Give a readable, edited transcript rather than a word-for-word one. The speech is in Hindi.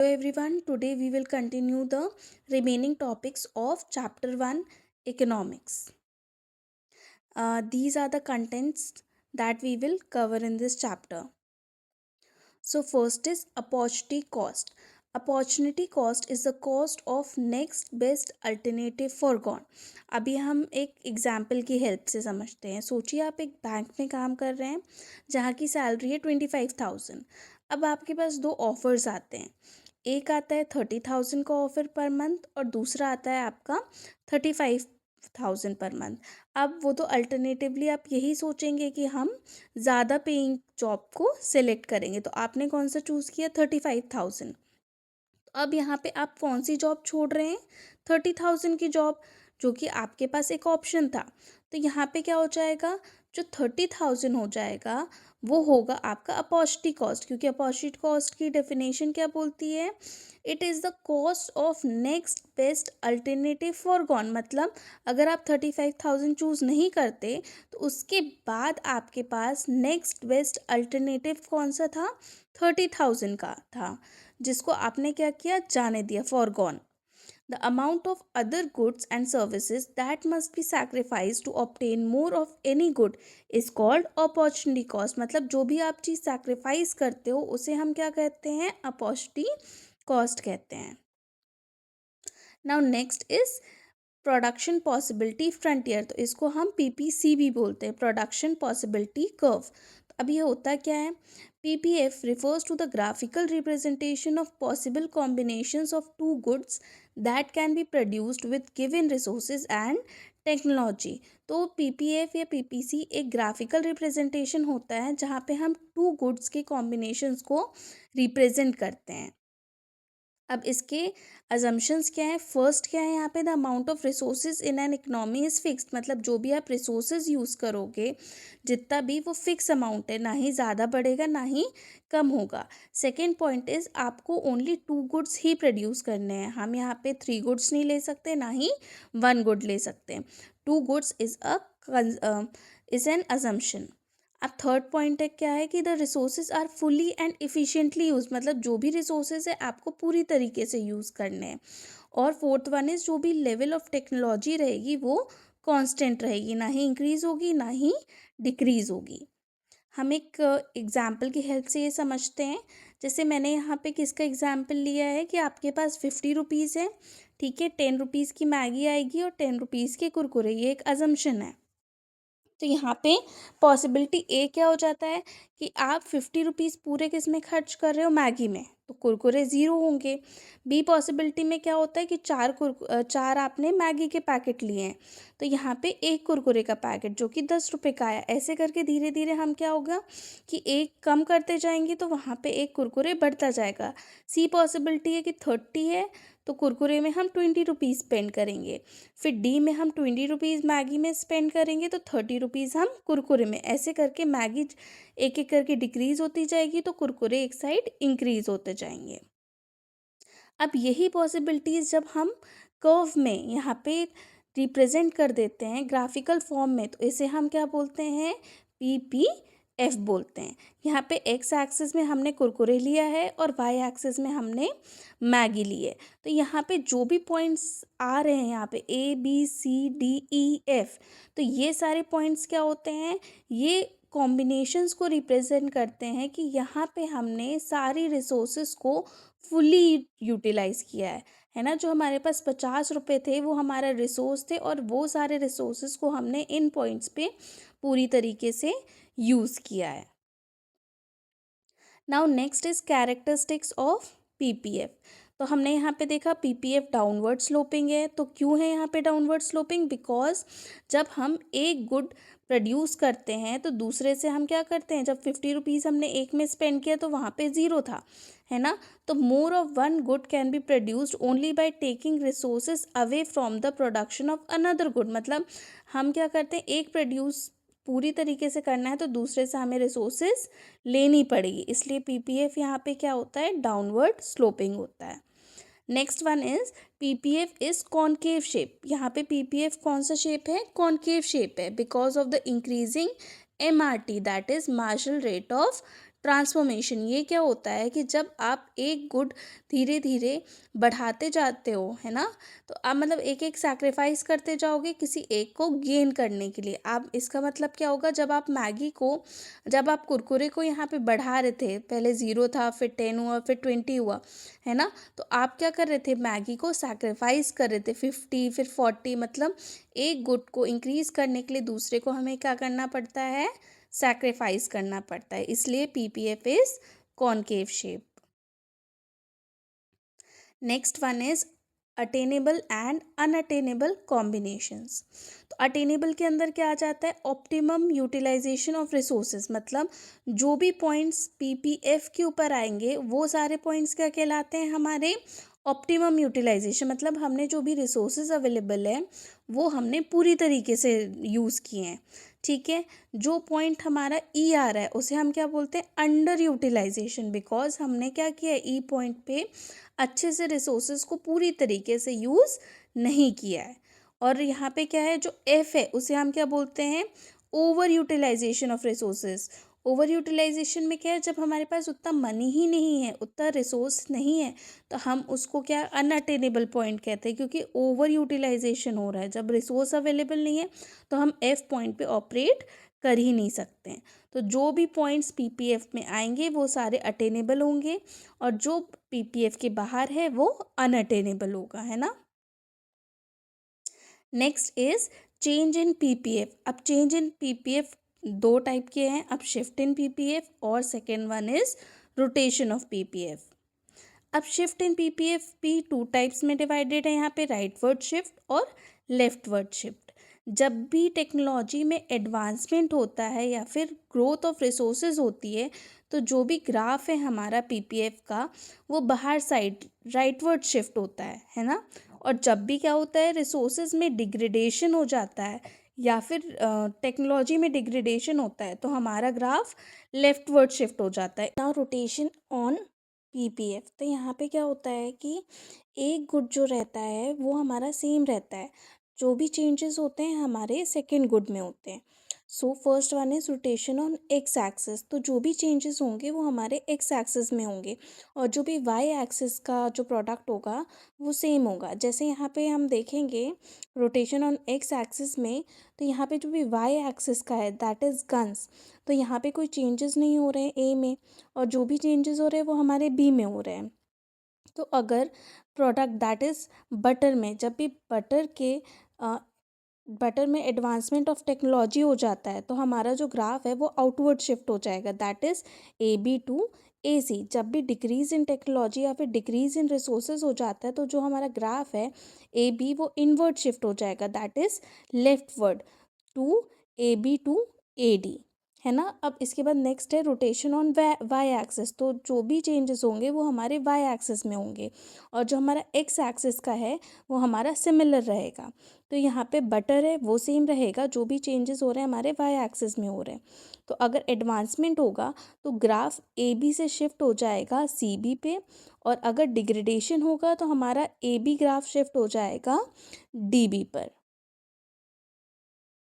Hello everyone, today we will continue the remaining topics of chapter 1 economics. These are the contents that we will cover in this chapter. So, first is opportunity cost. Opportunity cost is the cost of next best alternative foregone. अभी हम एक एग्जाम्पल की हेल्प से समझते हैं. सोचिए आप एक बैंक में काम कर रहे हैं जहाँ की सैलरी है 25,000. अब आपके पास दो ऑफर्स आते हैं. एक आता है 30,000 का ऑफर पर मंथ और दूसरा आता है आपका 35,000 पर मंथ. अब वो तो अल्टरनेटिवली आप यही सोचेंगे कि हम ज़्यादा पेइंग जॉब को सिलेक्ट करेंगे. तो आपने कौन सा चूज़ किया? 35,000. तो अब यहाँ पे आप कौन सी जॉब छोड़ रहे हैं? 30,000 की जॉब, जो कि आपके पास एक ऑप्शन था. तो यहाँ पे क्या हो जाएगा? जो 30,000 हो जाएगा वो होगा आपका अपॉर्चुनिटी कॉस्ट, क्योंकि अपॉर्चुनिटी कॉस्ट की डेफिनेशन क्या बोलती है? It is the cost of next best alternative for gone. मतलब अगर आप 35,000 चूज़ नहीं करते तो उसके बाद आपके पास नेक्स्ट बेस्ट अल्टरनेटिव कौन सा था? 30,000 का था, जिसको आपने क्या किया? जाने दिया, for gone. The amount of other goods and services that must be sacrificed to obtain more of any good is called opportunity cost. मतलब जो भी आप चीज़ sacrifice करते हो उसे हम क्या कहते हैं? opportunity cost कहते हैं. Now next is production possibility frontier. तो इसको हम पीपीसी भी बोलते हैं, प्रोडक्शन पॉसिबिलिटी कर्व. तो अब ये होता क्या है? PPF refers to the graphical representation of possible combinations of two goods that can be produced with given resources and technology. तो पीपीएफ या पीपीसी एक ग्राफिकल रिप्रेजेंटेशन होता है जहाँ पे हम टू गुड्स के कॉम्बिनेशंस को रिप्रेजेंट करते हैं. अब इसके अजम्पशंस क्या है? फर्स्ट क्या है यहाँ पे? The amount of resources in an economy is fixed. मतलब जो भी आप रिसोर्सेज यूज़ करोगे जितना भी, वो फिक्स अमाउंट है, ना ही ज़्यादा बढ़ेगा ना ही कम होगा. सेकेंड पॉइंट इज़ आपको ओनली टू गुड्स ही प्रोड्यूस करने हैं. हम यहाँ पे 3 गुड्स नहीं ले सकते, ना ही 1 गुड ले सकते. Two goods is an assumption. अब थर्ड पॉइंट है क्या है कि the resources are fully and efficiently use. मतलब जो भी रिसोर्सेज है आपको पूरी तरीके से यूज़ करने हैं. और फोर्थ वन इज जो भी लेवल ऑफ टेक्नोलॉजी रहेगी वो कांस्टेंट रहेगी, ना ही इंक्रीज होगी ना ही डिक्रीज होगी. हम एक एग्जाम्पल की हेल्प से ये समझते हैं. जैसे मैंने यहाँ पे किसका एग्जाम्पल लिया है कि आपके पास 50 रुपीज़ है, ठीक है. 10 रुपीज़ की मैगी आएगी और 10 रुपीज़ के कुरकुरे. ये एक अजम्पशन है. तो यहाँ पे पॉसिबिलिटी ए क्या हो जाता है कि आप 50 रुपीज़ पूरे किस में खर्च कर रहे हो? मैगी में. तो कुरकुरे ज़ीरो होंगे. बी पॉसिबिलिटी में क्या होता है कि चार आपने मैगी के पैकेट लिए हैं, तो यहाँ पे एक कुरकुरे का पैकेट जो कि 10 रुपये का आया. ऐसे करके धीरे धीरे हम क्या होगा कि एक कम करते जाएंगे तो वहाँ पे एक कुरकुरे बढ़ता जाएगा. सी पॉसिबिलिटी है कि 30 है तो कुरकुरे में हम 20 रुपीज़ स्पेंड करेंगे. फिर डी में हम 20 रुपीज़ मैगी में स्पेंड करेंगे तो 30 रुपीज़ हम कुरकुरे में. ऐसे करके मैगी एक एक करके डिक्रीज़ होती जाएगी तो कुरकुरे एक साइड इंक्रीज़ होते जाएंगे. अब यही पॉसिबिलिटीज़ जब हम कर्व में यहाँ पे रिप्रेजेंट कर देते हैं ग्राफिकल फॉर्म में, तो इसे हम क्या बोलते हैं? पीपीएफ बोलते हैं. यहाँ पे एक्स एक्सिस में हमने कुरकुरे लिया है और वाई एक्सिस में हमने मैगी ली है. तो यहाँ पे जो भी पॉइंट्स आ रहे हैं यहाँ पे ABCDEF, तो ये सारे पॉइंट्स क्या होते हैं? ये कॉम्बिनेशंस को रिप्रेजेंट करते हैं कि यहाँ पे हमने सारी रिसोर्सेज को फुली यूटिलाइज़ किया है ना. जो हमारे पास 50 रुपये थे वो हमारा रिसोर्स थे और वो सारे रिसोर्सेज को हमने इन पॉइंट्स पे पूरी तरीके से यूज़ किया है. Now next is characteristics of PPF. तो हमने यहाँ पे देखा पीपीएफ डाउनवर्ड स्लोपिंग है. तो क्यों है यहाँ पे डाउनवर्ड स्लोपिंग? बिकॉज जब हम एक गुड प्रोड्यूस करते हैं तो दूसरे से हम क्या करते हैं? जब 50 रुपीज़ हमने एक में स्पेंड किया तो वहाँ पे ज़ीरो था, है ना. तो more of one good can be produced only by taking resources away from the production of another good. मतलब हम क्या करते हैं? एक प्रोड्यूस पूरी तरीके से करना है तो दूसरे से हमें रिसोर्सेज लेनी पड़ेगी. इसलिए पीपीएफ यहाँ पे क्या होता है? डाउनवर्ड स्लोपिंग होता है. Next one is PPF is concave shape. यहाँ पे पीपीएफ कौन सा शेप है? कॉनकेव शेप है because of the increasing MRT, that is marginal rate of transformation, ये क्या होता है कि जब आप एक गुड धीरे धीरे बढ़ाते जाते हो, है ना, तो आप मतलब एक एक सैक्रिफाइस करते जाओगे किसी एक को गेन करने के लिए। आप इसका मतलब क्या होगा, जब आप कुरकुरे को यहाँ पे बढ़ा रहे थे, पहले 0 था, फिर 10 हुआ, फिर 20 हुआ, है ना, तो आप क्या कर रहे थे, मैगी को सैक्रिफाइस कर रहे थे, 50 फिर 40, मतलब एक गुड को इंक्रीज करने के लिए दूसरे को हमें क्या करना पड़ता है, सैक्रिफाइस करना पड़ता है, इसलिए PPF is concave shape. Next one is attainable and unattainable combinations. तो अटेनेबल के अंदर क्या आ जाता है, ऑप्टिमम यूटिलाइजेशन ऑफ रिसोर्सेज, मतलब जो भी पॉइंट्स पीपीएफ के ऊपर आएंगे वो सारे पॉइंट्स क्या कहलाते हैं, हमारे ऑप्टिमम यूटिलाइजेशन, मतलब हमने जो भी रिसोर्सेज अवेलेबल है वो हमने पूरी तरीके से यूज़ किए हैं। ठीक है, जो पॉइंट हमारा ई आ रहा है उसे हम क्या बोलते हैं, अंडर यूटिलाइजेशन, बिकॉज हमने क्या किया, ई पॉइंट पे अच्छे से रिसोर्सेज को पूरी तरीके से यूज़ नहीं किया है। और यहाँ पे क्या है, जो एफ है उसे हम क्या बोलते हैं, over utilisation of resources. Over utilisation में क्या है, जब हमारे पास उतना मनी ही नहीं है, उतना रिसोर्स नहीं है, तो हम उसको क्या अनअटेनेबल पॉइंट कहते हैं, क्योंकि ओवर यूटिलाइजेशन हो रहा है। जब रिसोर्स अवेलेबल नहीं है तो हम एफ पॉइंट पे ऑपरेट कर ही नहीं सकते हैं। तो जो भी पॉइंट्स पीपीएफ में आएंगे वो सारे अटेनेबल होंगे, और जो पीपीएफ के बाहर है वो अनअटेनेबल होगा, है ना। Next is change in PPF. अब चेंज इन पीपीएफ दो टाइप के हैं, अब शिफ्ट इन पीपीएफ और second one is rotation of PPF. अब शिफ्ट इन पीपीएफ भी टू टाइप्स में डिवाइडेड है यहाँ पे, राइटवर्ड शिफ्ट और लेफ्टवर्ड शिफ्ट। जब भी टेक्नोलॉजी में एडवांसमेंट होता है या फिर ग्रोथ ऑफ रिसोर्सेज होती है, तो जो भी ग्राफ है हमारा पीपीएफ का वो बाहर साइड राइटवर्ड शिफ्ट होता है ना। और जब भी क्या होता है, रिसोर्सेज में डिग्रेडेशन हो जाता है या फिर टेक्नोलॉजी में डिग्रेडेशन होता है, तो हमारा ग्राफ लेफ्टवर्ड शिफ्ट हो जाता है। नाउ रोटेशन ऑन पीपीएफ, तो यहाँ पे क्या होता है कि एक गुड जो रहता है वो हमारा सेम रहता है, जो भी चेंजेस होते हैं हमारे सेकंड गुड में होते हैं। So first one is rotation on x axis, तो जो भी चेंजेस होंगे वो हमारे एक्स एक्सिस में होंगे, और जो भी वाई एक्सिस का जो प्रोडक्ट होगा वो सेम होगा। जैसे यहाँ पे हम देखेंगे रोटेशन ऑन एक्स एक्सिस में, तो यहाँ पे जो भी वाई एक्सिस का है दैट इज़ गन्स, तो यहाँ पे कोई चेंजेस नहीं हो रहे हैं ए में, और जो भी चेंजेस हो रहे हैं वो हमारे बी में हो रहे हैं। तो अगर प्रोडक्ट दैट इज़ बटर में, जब भी बटर में एडवांसमेंट ऑफ टेक्नोलॉजी हो जाता है, तो हमारा जो ग्राफ है वो आउटवर्ड शिफ्ट हो जाएगा, that is A B to A C. जब भी डिक्रीज इन टेक्नोलॉजी या फिर डिक्रीज इन रिसोर्सेज हो जाता है, तो जो हमारा ग्राफ है ए बी वो इनवर्ड शिफ्ट हो जाएगा, that is leftward to A B to A D, है ना। अब इसके बाद नेक्स्ट है रोटेशन ऑन वाई एक्सिस, तो जो भी चेंजेस होंगे वो हमारे वाई एक्सिस में होंगे, और जो हमारा एक्स एक्सिस का है वो हमारा सिमिलर रहेगा। तो यहाँ पे बटर है वो सेम रहेगा, जो भी चेंजेस हो रहे हैं हमारे वाई एक्सिस में हो रहे हैं। तो अगर एडवांसमेंट होगा तो ग्राफ ए बी से शिफ्ट हो जाएगा सी बी पे, और अगर डिग्रेडेशन होगा तो हमारा ए बी ग्राफ शिफ्ट हो जाएगा डी बी पर।